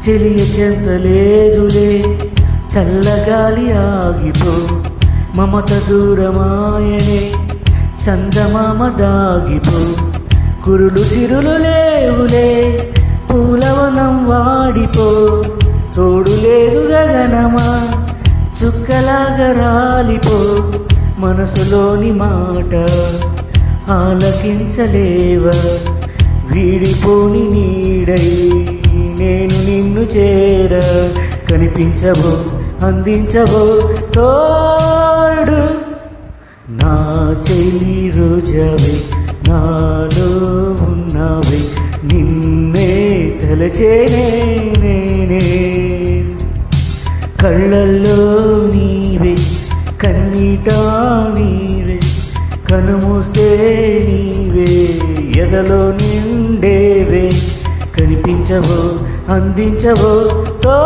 చెలియ చెంతలేదులే చల్లగాలి ఆగిపో మమత దూరమాయనే చందమామ దాగిపో కురులు సిరులు లేవులే పూలవనం వాడిపో తోడు లేదు గగనమా చుక్కలాగా రాలిపో మనసులోని మాట ఆలకించలేవా వీడిపోని నీడై నేను నిన్ను చేర కనిపించవో అందించవో తోడు నా చెలి రోజావే నాలో ఉన్నావే నిన్నే తలచేనే నేనే కళ్ళల్లో నీవే కన్నీట నీవే కనుమూస్తే నీవే ఎదలో నిండేవే కనిపించవో అందించవో తో